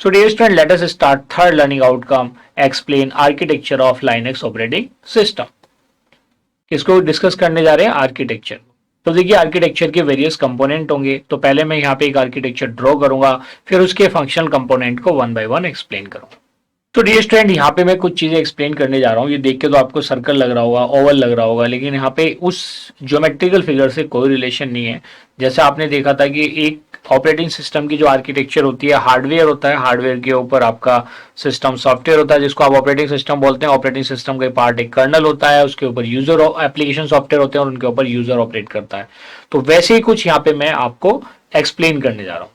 So dear student, let us start third learning outcome. Explain architecture of Linux operating system. किसको discuss करने जा रहे हैं? Architecture. तो देखिए आर्किटेक्चर के वेरियस कंपोनेंट होंगे, तो पहले मैं यहाँ पे एक आर्किटेक्चर ड्रॉ करूंगा, फिर उसके फंक्शनल कंपोनेंट को वन बाय वन एक्सप्लेन करूंगा। तो डियर स्टूडेंट, यहाँ पे मैं कुछ चीजें एक्सप्लेन करने जा रहा हूँ। ये देख के तो आपको सर्कल लग रहा होगा, ओवल लग रहा होगा, लेकिन यहाँ पे उस ज्योमेट्रिकल फिगर से कोई रिलेशन नहीं है। जैसे आपने देखा था कि एक ऑपरेटिंग सिस्टम की जो आर्किटेक्चर होती है, हार्डवेयर होता है, हार्डवेयर के ऊपर आपका सिस्टम सॉफ्टवेयर होता है जिसको आप ऑपरेटिंग सिस्टम बोलते हैं। ऑपरेटिंग सिस्टम का पार्ट एक कर्नल होता है, उसके ऊपर यूजर एप्लीकेशन सॉफ्टवेयर होते हैं और उनके ऊपर यूजर ऑपरेट करता है। तो वैसे ही कुछ यहाँ पे मैं आपको एक्सप्लेन करने जा रहा हूँ।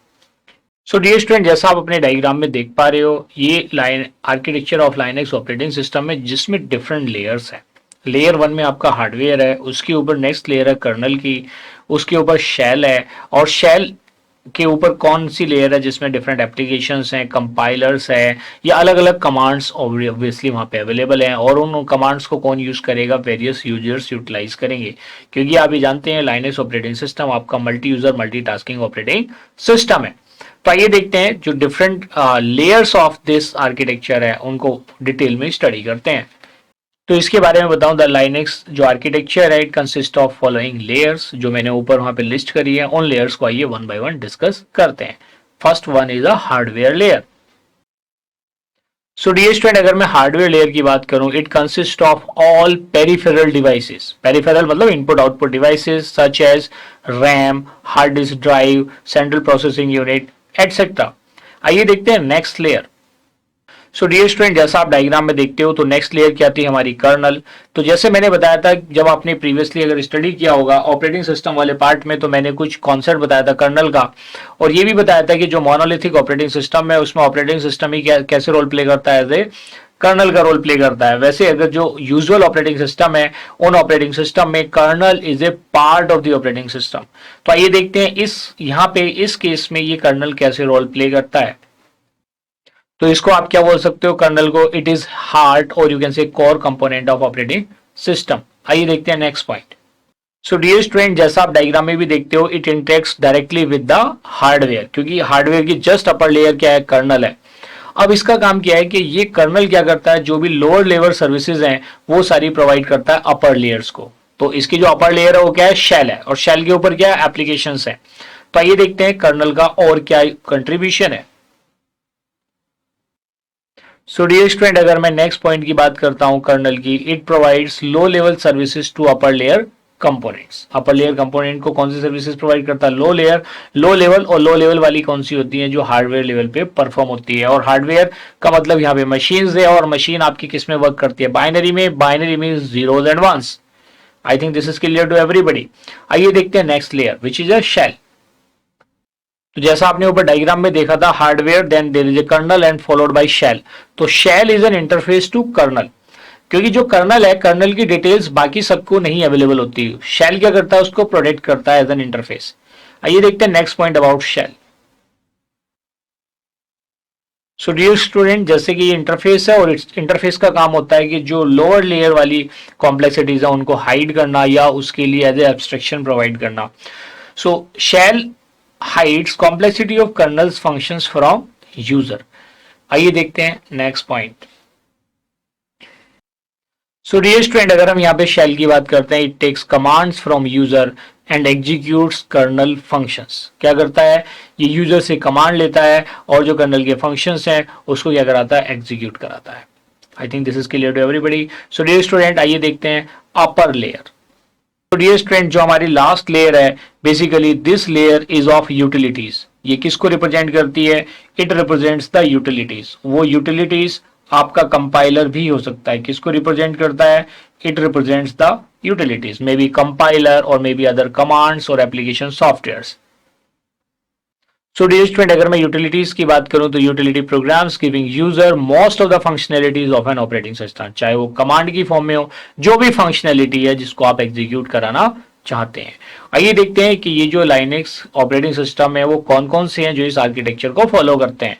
सो डियर स्टूडेंट, जैसा आप अपने डायग्राम में देख पा रहे हो, ये line architecture of Linux operating system है जिसमें डिफरेंट लेयर्स हैं। लेयर वन में आपका हार्डवेयर है, उसके ऊपर नेक्स्ट लेयर है कर्नल की, उसके ऊपर शेल है, और शेल के ऊपर कौन सी लेयर है जिसमें डिफरेंट एप्लीकेशंस हैं, कंपाइलर्स है, या अलग अलग कमांड्स ऑब्वियसली वहाँ पे अवेलेबल हैं। और उन कमांड्स को कौन यूज करेगा? वेरियस यूजर्स यूटिलाइज करेंगे, क्योंकि आप ये जानते हैं लाइनक्स ऑपरेटिंग सिस्टम आपका multi user multitasking operating system है। तो आइए देखते हैं जो different layers of this architecture है उनको डिटेल में स्टडी करते हैं। तो इसके बारे में बताऊं, द लाइनक्स जो आर्किटेक्चर है it consist of following layers, जो मैंने ऊपर वहां पे लिस्ट करी है। उन लेयर्स को आइए वन बाय वन डिस्कस करते हैं। First one is a hardware layer. So dear student, अगर मैं हार्डवेयर लेयर की बात करूं, it consist of all peripheral devices. Peripheral मतलब input output devices such as RAM, hard disk drive, central processing unit etcetera. आइए देखते हैं next layer. So dear student, जैसा आप डायग्राम में देखते हो तो नेक्स्ट लेयर क्या थी? हमारी कर्नल। तो जैसे मैंने बताया था, जब आपने प्रीवियसली अगर स्टडी किया होगा ऑपरेटिंग सिस्टम वाले पार्ट में, तो मैंने कुछ कॉन्सेप्ट बताया था कर्नल का, और ये भी बताया था कि जो मोनोलिथिक ऑपरेटिंग सिस्टम है उसमें ऑपरेटिंग सिस्टम ही कैसे रोल प्ले करता है? एज ए कर्नल का रोल प्ले करता है। वैसे अगर जो यूजुअल ऑपरेटिंग सिस्टम है, उन ऑपरेटिंग सिस्टम में kernel is a part of the operating system. तो आइए देखते हैं इस यहाँ पे इस केस में ये कर्नल कैसे रोल प्ले करता है। तो इसको आप क्या बोल सकते हो? कर्नल को इट इज हार्ट और you can say core component of operating system. आइए देखते हैं next point. So dear student, जैसा आप डायग्राम में भी देखते हो, it interacts directly with the hardware, क्योंकि हार्डवेयर की जस्ट अपर लेयर क्या है? कर्नल है। अब इसका काम क्या है कि ये कर्नल क्या करता है? जो भी लोअर लेवल सर्विसेज हैं वो सारी प्रोवाइड करता है अपर लेयर्स को। तो इसकी जो अपर लेयर है वो क्या है? शेल है, और शेल के ऊपर क्या है? एप्लीकेशंस है। तो आइए देखते हैं कर्नल का और क्या कंट्रीब्यूशन है। सो डियर स्टूडेंट, अगर मैं नेक्स्ट पॉइंट की बात करता हूं कर्नल की, it provides low level services to upper layer components. Upper layer component को कौन सी सर्विसेज प्रोवाइड करता है? Low layer, low level. और लो लेवल वाली कौन सी होती है? जो हार्डवेयर लेवल पे परफॉर्म होती है। और हार्डवेयर का मतलब यहाँ पे मशीन है, और मशीन आपकी किस में वर्क करती है? बाइनरी में। Binary mean zeros and ones. I think this is clear to everybody. आइए देखते हैं next layer which is a shell. तो जैसा आपने ऊपर डायग्राम में देखा था, hardware, then there is a kernel and followed by shell. तो shell is an interface to kernel, क्योंकि जो कर्नल है, कर्नल की डिटेल्स बाकी सबको नहीं अवेलेबल होती। शेल क्या करता है? उसको प्रोटेक्ट करता है एज एन इंटरफेस। आइए देखते हैं next point about shell. So dear student, जैसे कि ये इंटरफेस है, और इंटरफेस का काम होता है कि जो लोअर लेयर वाली कॉम्प्लेक्सिटीज है उनको हाइड करना, या उसके लिए एज ए एब्स्ट्रैक्शन प्रोवाइड करना। सो shell hides complexity of kernel's functions from user। आइए देखते हैं next point. So dear student, अगर हम यहाँ पे शेल की बात करते हैं, it takes commands from user and executes kernel functions. क्या करता है? ये यूजर से कमांड लेता है और जो कर्नल के फंक्शंस हैं उसको क्या कराता है? एग्जीक्यूट कराता है। I think this is clear to everybody. So dear student, आइए देखते हैं अपर लेयर। तो डियर स्टूडेंट, जो हमारी लास्ट लेयर है, basically this layer is of utilities. ये किसको रिप्रेजेंट करती है? It represents the utilities. वो यूटिलिटीज आपका कंपाइलर भी हो सकता है। किसको रिप्रेजेंट करता है? It represents the utilities, may be compiler और मे बी अदर कमांड्स और एप्लीकेशन सॉफ्टवेयर्स। सो डियर स्टूडेंट, अगर मैं यूटिलिटीज की बात करूं तो utility programmes giving user most of the functionalities of an operating system, चाहे वो कमांड की फॉर्म में हो, जो भी फंक्शनैलिटी है जिसको आप एग्जीक्यूट कराना चाहते हैं। आइए देखते हैं कि ये जो लाइनक्स ऑपरेटिंग सिस्टम है वो कौन कौन से हैं जो इस आर्किटेक्चर को फॉलो करते हैं।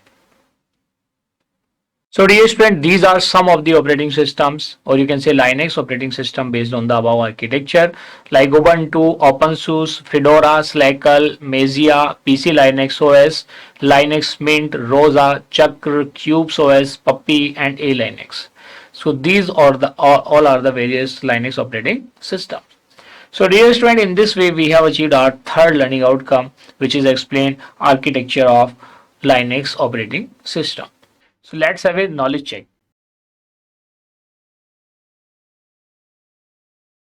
So dear student, these are some of the operating systems, or you can say Linux operating system based on the above architecture, like Ubuntu, OpenSUSE, Fedora, Slackle, Mezia, PC Linux OS, Linux Mint, Rosa, Chakra, Cubes OS, Puppy, and A Linux. So these are the all are the various Linux operating systems. So dear student, in this way we have achieved our third learning outcome, which is explain architecture of Linux operating system. So let's have a knowledge check.